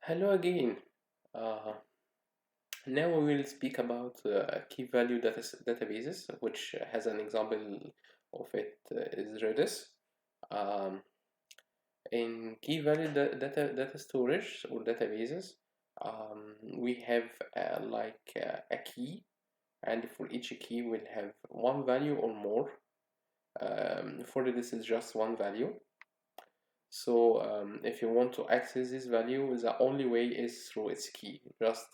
Hello again. Uh, Now we will speak about key value databases, which has an example of it is Redis. Um, in key value data storage or databases, we have a key, and for each key we'll have one value or more. For Redis is just one value. So if you want to access this value, the only way is through its key. Just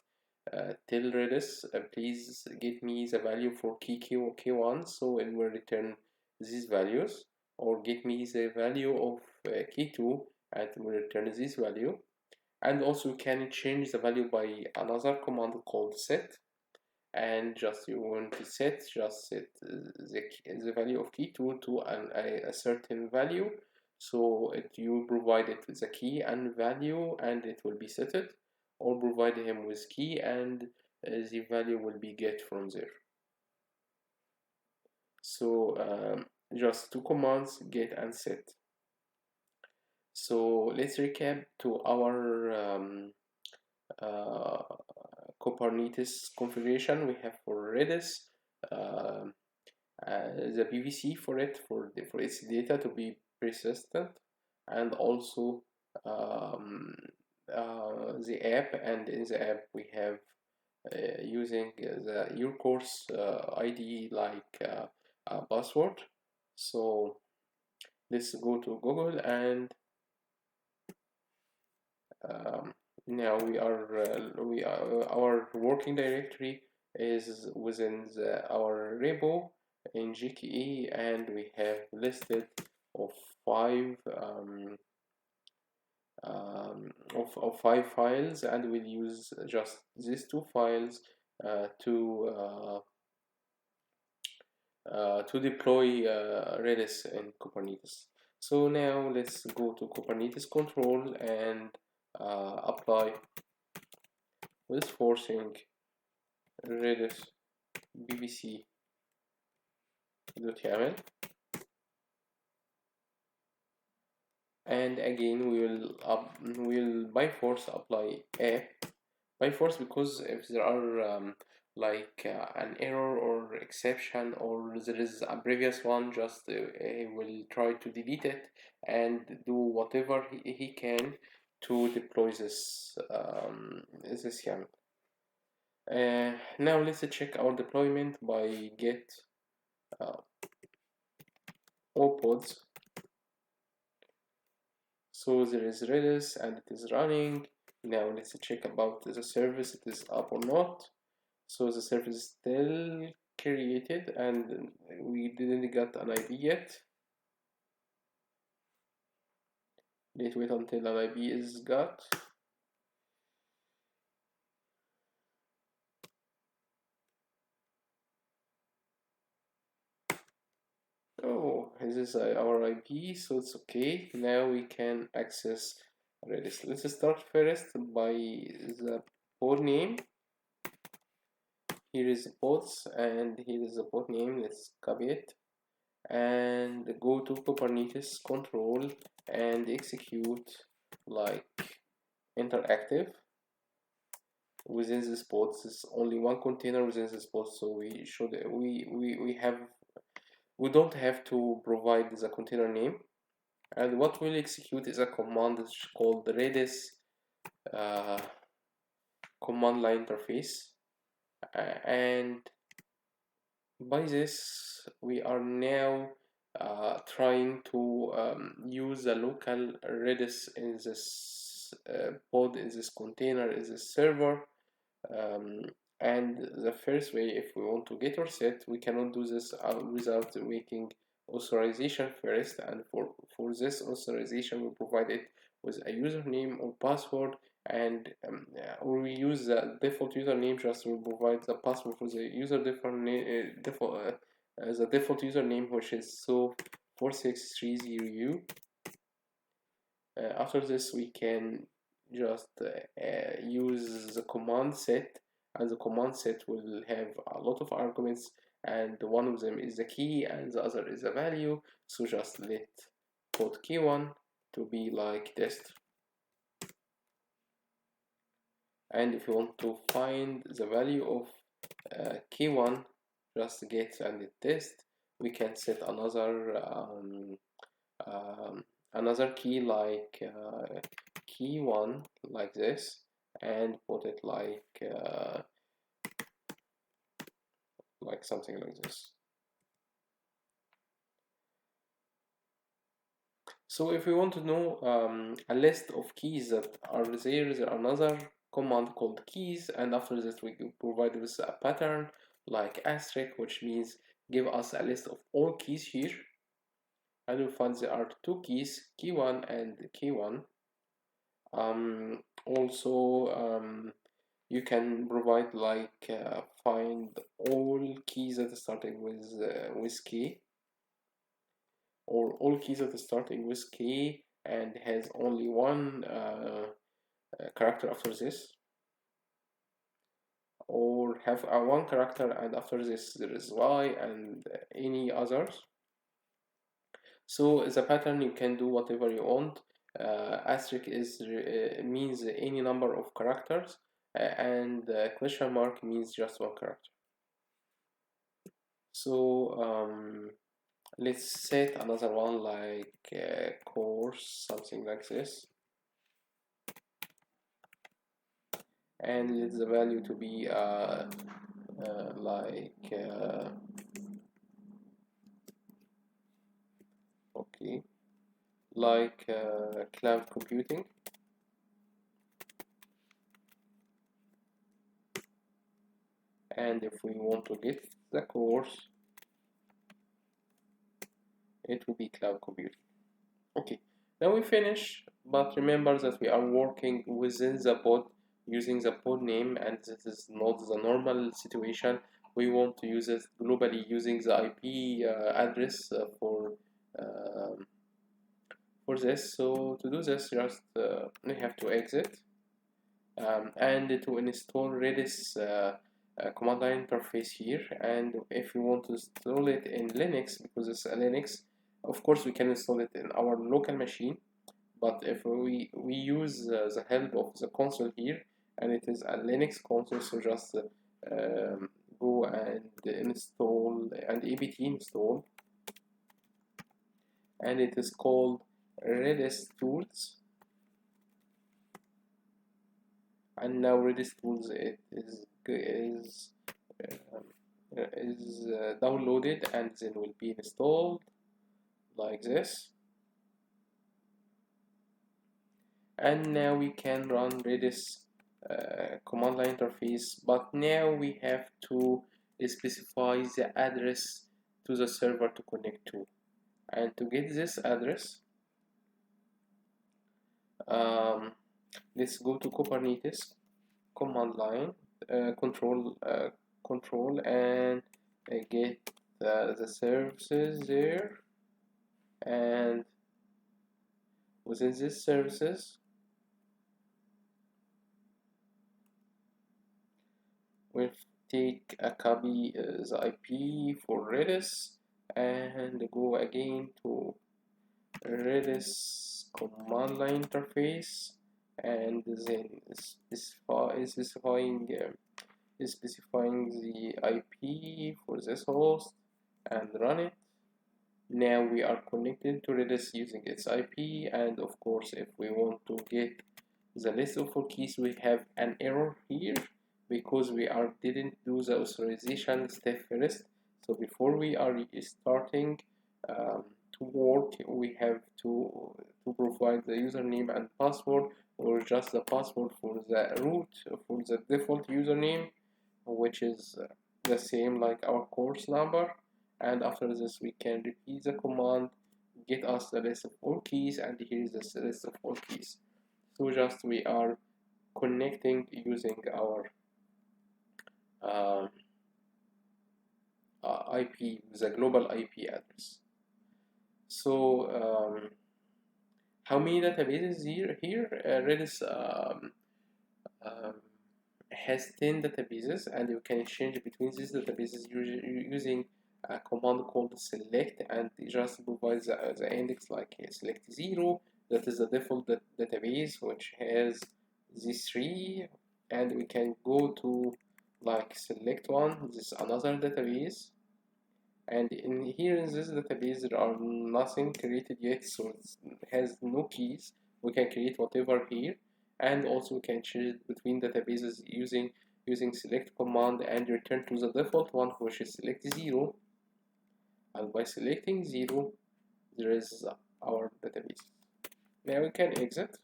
tell Redis, please get me the value for key1, so it will return these values, or get me the value of key2 and it will return this value. And also you can change the value by another command called set, and just you want to set the value of key2 to a certain value, so you provide it with the key and value and it will be set it, or provide him with key and the value will be get from there. So just two commands, get and set. So let's recap to our uh, Kubernetes configuration we have for Redis. Uh, the PVC for it for its data to be persistent, and also the app, and in the app we have using your course ID like a password. So let's go to Google, and um, now we are our working directory is within our repo in GKE, and we have listed of five of five files, and we'll use just these two files to deploy Redis in Kubernetes. So now let's go to Kubernetes control and apply with forcing Redis bbc.yaml, and again we'll by force apply app by force, because if there are an error or exception, or there is a previous one, just he will try to delete it and do whatever he can to deploy this YAML. Now let's check our deployment by get all pods. So there is Redis and it is running. Now let's check about the service, it is up or not. So the service is still created and we didn't get an IP yet. Let's wait until an IP is got. Oh, this is our IP, so it's okay. Now we can access Redis. Let's start first by the pod name. Here is the pods and here is the pod name. Let's copy it and go to Kubernetes control and execute like interactive within this pod. There's only one container within this pod, so we don't have to provide the container name. And what we'll execute is a command called Redis command line interface, and by this we are now trying to use the local Redis in this pod, in this container, in this server. And the first way, if we want to get or set, we cannot do this without making authorization first, and for this authorization we provide it with a username or password, and or we use the default username, just to provide the password for the user the default username, which is SOFE4630U. After this we can just use the command set, and the command set will have a lot of arguments, and one of them is the key and the other is a value. So just let put key1 to be like test. And if you want to find the value of key1, just get and test, we can set another key like key1 like this, and put it like something like this. So if we want to know a list of keys that are there is another command called keys, and after this we provide with a pattern like asterisk, which means give us a list of all keys here, and we find there are two keys, key1 and key1. Also, you can provide like find all keys that are starting with key, or all keys that are starting with key and has only one character after this, or have one character and after this there is y and any others. So the pattern, you can do whatever you want. Asterisk means any number of characters, and question mark means just one character. So let's set another one like course, something like this, and let the value to be okay, like cloud computing. And if we want to get the course, it will be cloud computing. Okay, now we finish, but remember that we are working within the pod using the pod name, and this is not the normal situation. We want to use it globally using the IP address for this. So to do this, just we have to exit and to install Redis command line interface here. And if you want to install it in Linux, because it's a Linux, of course we can install it in our local machine. But if we use the help of the console here, and it is a Linux console, so just go and install and apt install, and it is called Redis tools. And now Redis tools it is downloaded and then will be installed like this. And now we can run Redis command line interface, but now we have to specify the address to the server to connect to. And to get this address, let's go to Kubernetes command line control and get the services there, and within these services we'll take a copy the IP for Redis and go again to Redis command line interface, and then specifying the IP for this host and run it. Now we are connected to Redis using its IP, and of course if we want to get the list of all keys, we have an error here because we didn't do the authorization step first. So before we are starting to work, we have to provide the username and password, or just the password for the root, for the default username, which is the same like our course number. And after this we can repeat the command, get us the list of all keys, and here is the list of all keys. So just we are connecting using our IP, the global IP address. So how many databases here? Redis has 10 databases, and you can exchange between these databases using a command called select, and it just provides the index like select 0. That is the default database, which has these three, and we can go to like select one. This is another database, and in here in this database there are nothing created yet, so it has no keys. We can create whatever here, and also we can change it between databases using select command and return to the default one, which is select 0. And by selecting 0, there is our database. Now we can exit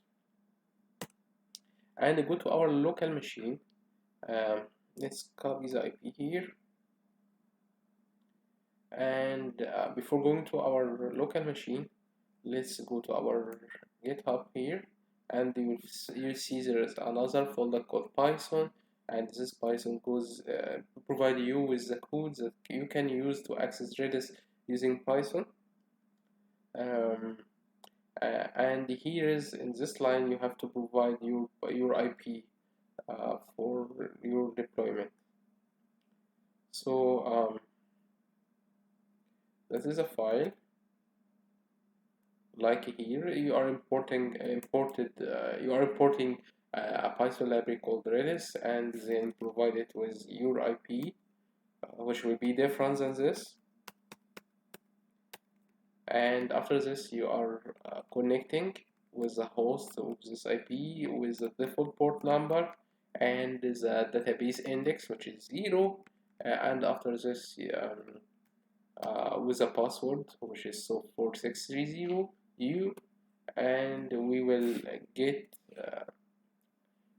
and go to our local machine. Let's copy the IP here, and before going to our local machine, let's go to our GitHub here, and you see there is another folder called Python, and this Python goes provide you with the code that you can use to access Redis using Python. And here is in this line you have to provide your IP for your deployment. So this is a file. Like here, you are importing a Python library called Redis, and then provide it with your IP, which will be different than this. And after this, you are connecting with the host of this IP with the default port number and the database index, which is 0. And after this, with a password, which is SOFE4630U, and we will get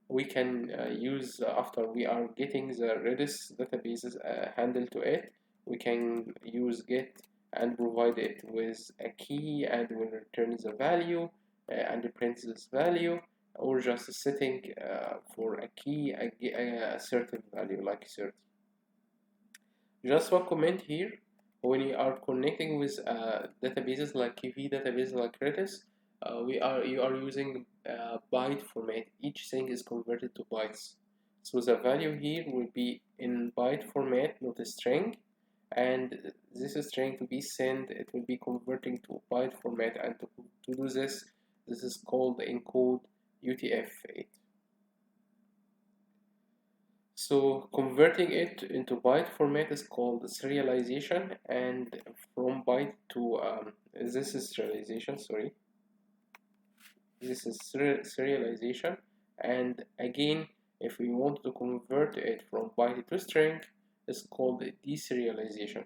we can use after we are getting the Redis databases handle to it, we can use get and provide it with a key, and will return the value and print this value, or just setting for a key a certain value like 30. Just one comment here: when you are connecting with databases like GKE databases like Redis, you are using byte format. Each thing is converted to bytes, so the value here will be in byte format, not a string. And this string to be sent, it will be converting to byte format, and to do this is called encode UTF-8. So converting it into byte format is called serialization, and from byte to this is serialization. Sorry, this is serialization. And again, if we want to convert it from byte to string, it's called deserialization,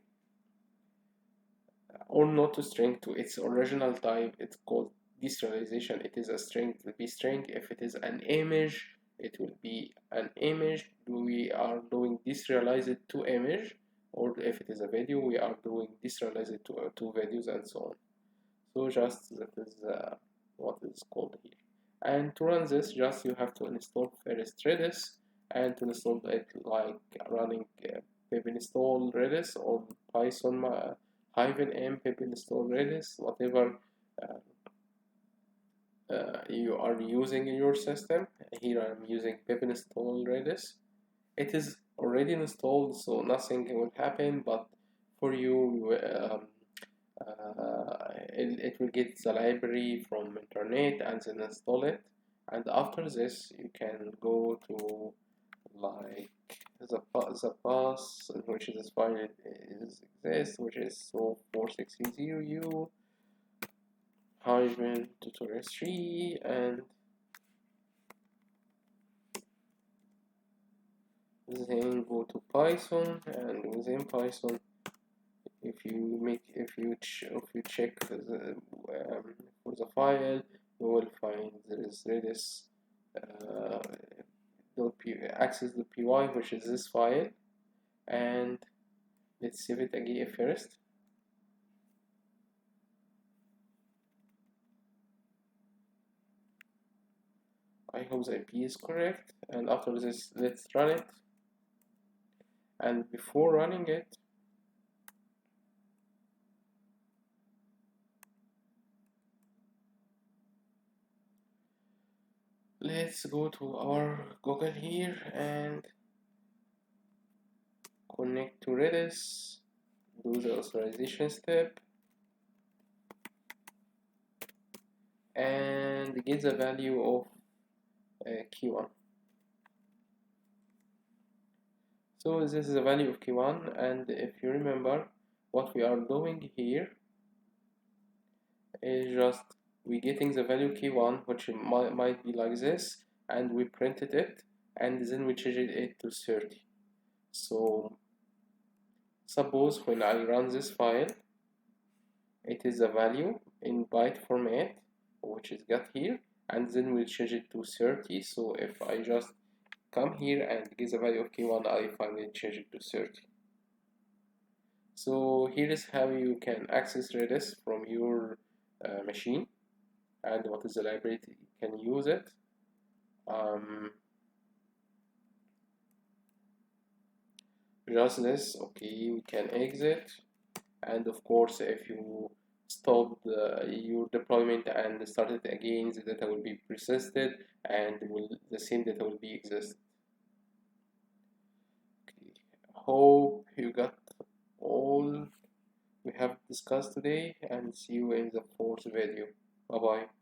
or not to string to its original type. It's called deserialization. It is a string, it will be string. If it is an image, it will be an image. We are doing deserialized to image, or if it is a video, we are doing deserialized to videos, and so on. So just that is what is called here. And to run this, just you have to install first Redis, and to install it like running pip install Redis or Python -m pip install Redis, whatever you are using in your system. Here I'm using pip install Redis. It is already installed, so nothing will happen, but for you it will get the library from internet and then install it. And after this you can go to like the path in which this file exists, which is SOFE4630U hyphen tutorial 3, and then go to Python, and within Python, if you check for the file, you will find there is Redis access.py, which is this file, and let's save it again first. I hope the IP is correct, and after this let's run it. And before running it, let's go to our Google here and connect to Redis, do the authorization step, and get the value of key1. So this is the value of key1, and if you remember, what we are doing here is just we getting the value key1, which might be like this, and we printed it, and then we changed it to 30. So suppose when I run this file, it is a value in byte format, which is got here, and then we change it to 30. So if I just come here and give the value of key1, I finally change it to 30. So here is how you can access Redis from your machine, and what is the library you can use it. Just this. Okay, we can exit, and of course if you stop your deployment and start it again, the data will be persisted and the same data will be exist. Okay. Hope you got all we have discussed today, and see you in the fourth video. Bye bye.